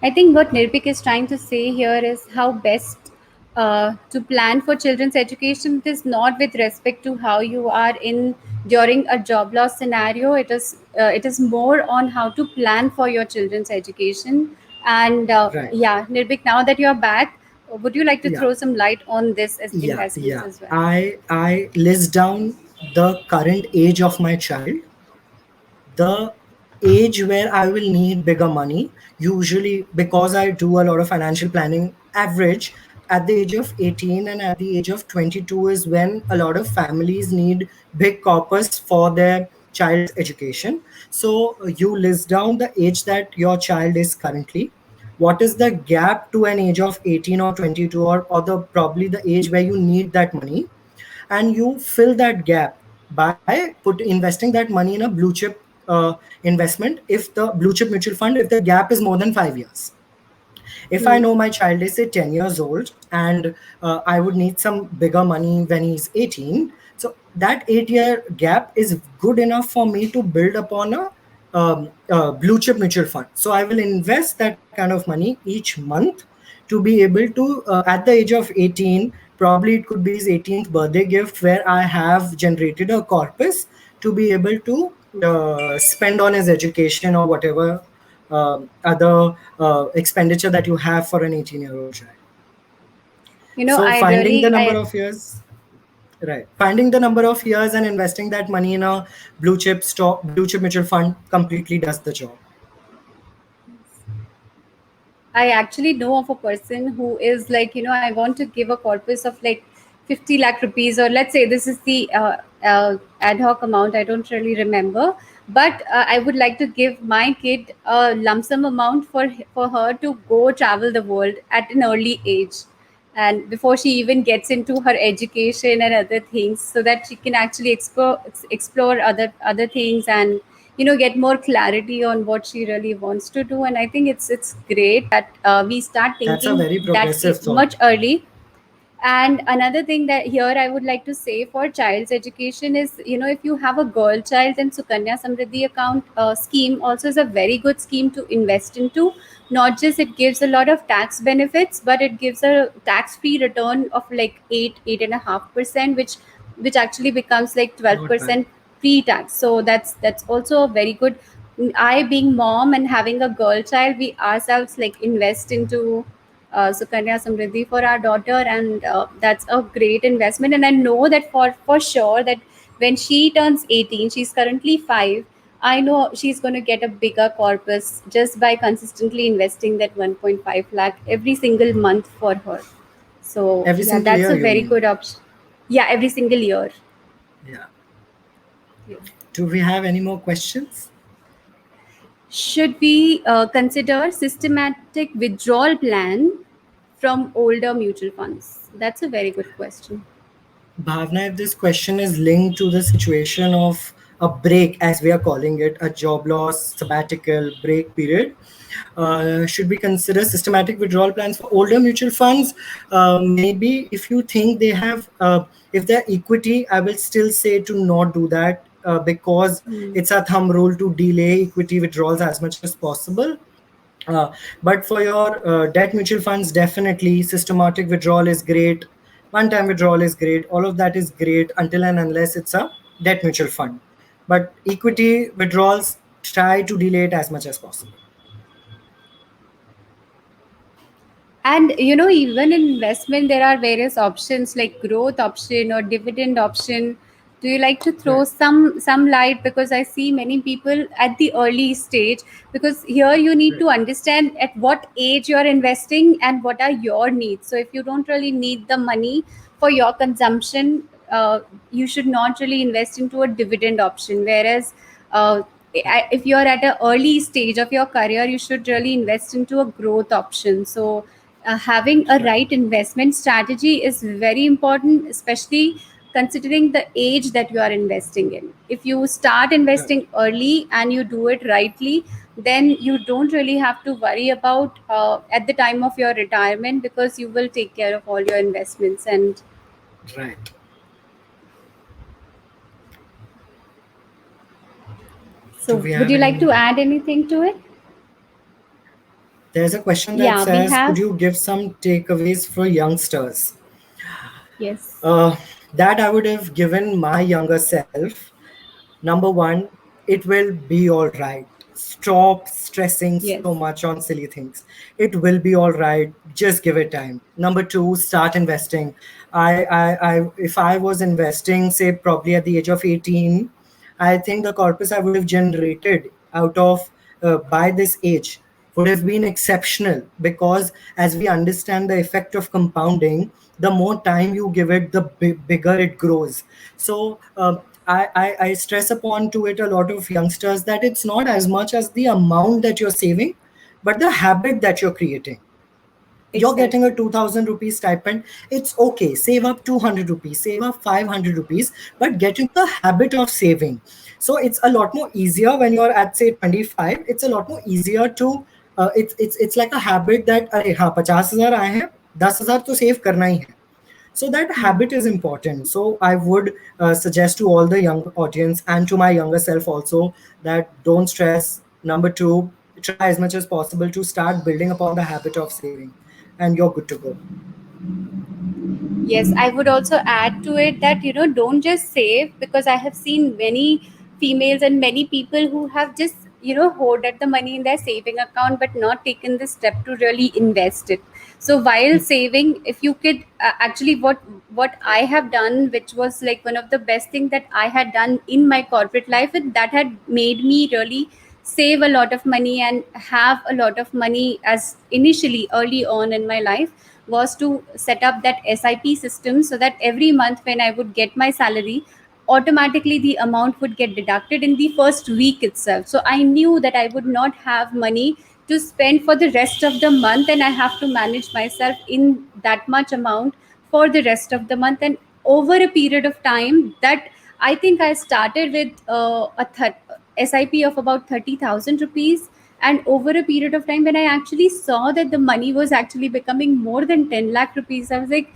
I think what Nirbik is trying to say here is how best to plan for children's education. It is not with respect to how you are in during a job loss scenario. It is more on how to plan for your children's education. And Right. yeah, Nirbik, now that you are back, would you like to Yeah. throw some light on this Yeah. investments Yeah. as well? I list down the current age of my child, the age where I will need bigger money. Usually, because I do a lot of financial planning, average at the age of 18 and at the age of 22 is when a lot of families need big corpus for their child's education. So, you list down the age that your child is currently. What is the gap to an age of 18 or 22, or the probably the age where you need that money, and you fill that gap by investing that money in a blue chip investment, if the blue chip mutual fund, if the gap is more than 5 years. If I Hmm. know my child is say 10 years old and I would need some bigger money when he's 18, so that 8 year gap is good enough for me to build upon a blue chip mutual fund. So I will invest that kind of money each month to be able to, at the age of 18, probably it could be his 18th birthday gift, where I have generated a corpus to be able to spend on his education or whatever other expenditure that you have for an 18-year-old child. So I finding the really, number I of years, right? Finding the number of years and investing that money in a blue chip mutual fund completely does the job. I actually know of a person who is like, I want to give a corpus of like 50 lakh rupees, or let's say this is the ad hoc amount, I don't really remember. But I would like to give my kid a lump sum amount for her to go travel the world at an early age. And before she even gets into her education and other things, so that she can actually explore other things, and get more clarity on what she really wants to do. And I think it's great that we start That's a thinking very that progressive much thought. early. And another thing that here I would like to say for child's education is, if you have a girl child, then Sukanya Samriddhi account scheme also is a very good scheme to invest into. Not just it gives a lot of tax benefits, but it gives a tax-free return of like 8.5%, which actually becomes like Not bad. 12% pre-tax. So that's also a very good. I being mom and having a girl child, we ourselves like invest into Sukanya Samriddhi for our daughter, and that's a great investment. And I know that for sure that when she turns 18, she's currently 5. I know she's going to get a bigger corpus just by consistently investing that 1.5 lakh every single month for her. So Every yeah, single that's year, a you very mean? good option. Yeah, every single year. Yeah. Yeah. Do we have any more questions? Should we consider systematic withdrawal plan from older mutual funds? That's a very good question. Bhavna, if this question is linked to the situation of a break, as we are calling it, a job loss, sabbatical, break period, should we consider systematic withdrawal plans for older mutual funds? Maybe if you think they have, if they're equity, I will still say to not do that because Hmm. it's a thumb rule to delay equity withdrawals as much as possible. Uh, but for your debt mutual funds, definitely systematic withdrawal is great. One time withdrawal is great. All of that is great until and unless it's a debt mutual fund. But equity withdrawals, try to delay it as much as possible. And even in investment, there are various options like growth option or dividend option. Do you like to throw Right. some light? Because I see many people at the early stage. Because here you need Right. to understand at what age you are investing and what are your needs. So if you don't really need the money for your consumption, you should not really invest into a dividend option. Whereas if you're at an early stage of your career, you should really invest into a growth option. So having a Right. right investment strategy is very important, especially considering the age that you are investing in. If you start Right. investing early and you do it rightly, then you don't really have to worry about at the time of your retirement, because you will take care of all your investments. And Right. Do so, we would have you like any? to add anything to it? There's a question that Yeah, we says, could have. you give some takeaways for youngsters? Yes. Uh, that I would have given my younger self. Number one, it will be all right. Stop stressing so Yes. much on silly things. It will be all right. Just give it time. Number two, start investing. If I was investing, say probably at the age of 18, I think the corpus I would have generated out of by this age would have been exceptional, because as we understand the effect of compounding, the more time you give it, the bigger it grows. So I stress upon to it a lot of youngsters that it's not as much as the amount that you're saving, but the habit that you're creating. You're getting a Exactly. 2000 rupees stipend, it's okay, save up 200 rupees, save up 500 rupees, but get into the habit of saving. So it's a lot more easier when you're at say 25, it's a lot more easier to it's like a habit that अरे हाँ 50,000 आए हैं 10,000 तो save करना ही है. So that habit is important. So I would suggest to all the young audience and to my younger self also that don't stress. Number two, try as much as possible to start building upon the habit of saving, and you're good to go. Yes, I would also add to it that, don't just save, because I have seen many females and many people who have just, hoarded the money in their saving account but not taken the step to really invest it. So while saving, if you could actually, what I have done, which was like one of the best thing that I had done in my corporate life, and that had made me really save a lot of money and have a lot of money as initially early on in my life, was to set up that SIP system, so that every month when I would get my salary, automatically the amount would get deducted in the first week itself. So I knew that I would not have money to spend for the rest of the month, and I have to manage myself in that much amount for the rest of the month. And over a period of time, that I think I started with SIP of about 30,000 rupees. And over a period of time, when I actually saw that the money was actually becoming more than 10 lakh rupees, I was like,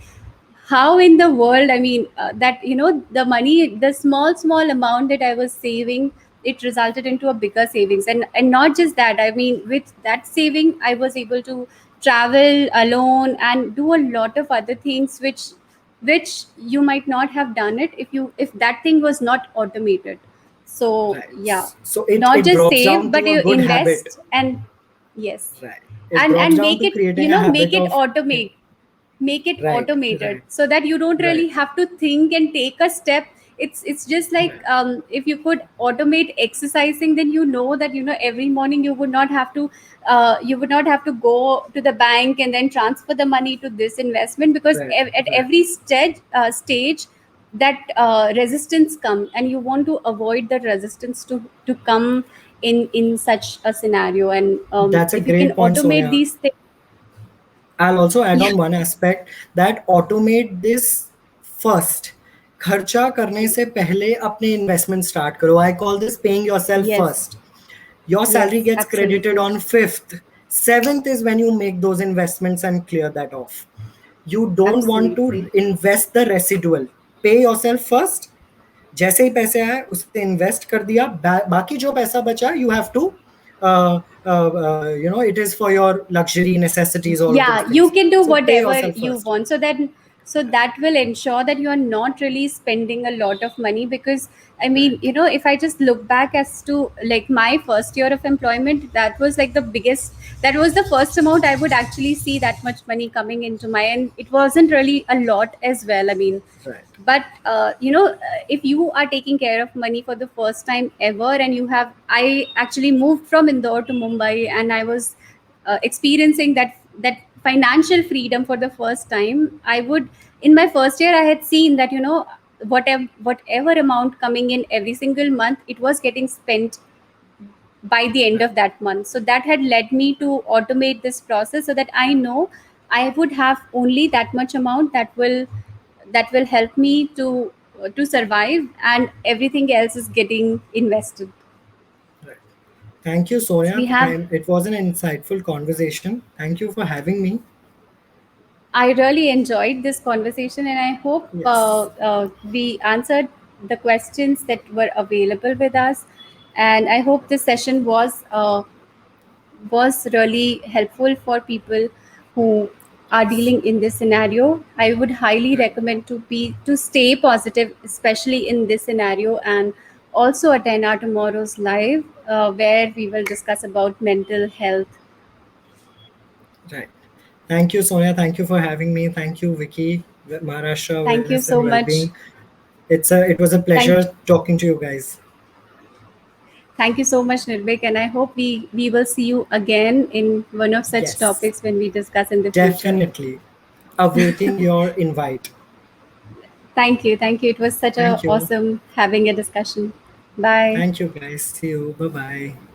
how in the world? I mean, that, the money, the small amount that I was saving, it resulted into a bigger savings. And not just that, I mean, with that saving, I was able to travel alone and do a lot of other things, which you might not have done it if that thing was not automated. So Right. yeah, So it not it just drops save down but to a you good habit. invest. And yes, Right. It drops and down make to it, creating a make habit it of right, automated, right, so that you don't really right, have to think and take a step. It's just like, right, if you could automate exercising, then that every morning you would not have to go to the bank and then transfer the money to this investment, because right, at right, every stage that resistance come, and you want to avoid the resistance to come in such a scenario. And that's a if you can great point, automate Sonia. these things. I'll also add Yeah. on one aspect that automate this first. खर्चा करने से पहले अपने investment start करो. I call this paying yourself Yes. first. Your salary Yes, gets credited absolutely. on 5th. 7th is when you make those investments and clear that off. You don't want to Absolutely. invest the residual. Pay yourself first. जैसे ही पैसे आए उसे invest कर दिया. बाकी जो पैसा बचा you have to it is for your luxury necessities, all of those Yeah, you things, can do so pay whatever yourself you first. want, so that will ensure that you are not really spending a lot of money. Because I Right, mean, if I just look back as to like my first year of employment, that was like the biggest, that was the first amount I would actually see that much money coming into my, and it wasn't really a lot as well. I mean, right, but if you are taking care of money for the first time ever, and I actually moved from Indore to Mumbai, and I was experiencing that financial freedom for the first time. I would, in my first year, I had seen that, whatever amount coming in every single month, it was getting spent by the end right, of that month. So that had led me to automate this process, so that I know I would have only that much amount that will help me to survive, and everything else is getting invested. right. Thank you, So Sonia. we have It was an insightful conversation. Thank you for having me. I really enjoyed this conversation, and I hope Yes, we answered the questions that were available with us. And I hope this session was really helpful for people who are yes, dealing in this scenario. I would highly right. recommend to stay positive, especially in this scenario, and also attend our tomorrow's live, where we will discuss about mental health. Right. Thank you, Sonia. Thank you for having me. Thank you, Vicky, Maharashtra Thank you Wellness and so much. Wellbeing. It was a Thank pleasure talking to you guys. Thank you so much, Nirbhik, and I hope we will see you again in one of such Yes, topics when we discuss in the future. definitely. Awaiting your invite. Thank you, thank you. It was such a Thank you. awesome having a discussion. Bye. Thank you, guys. See you. Bye bye.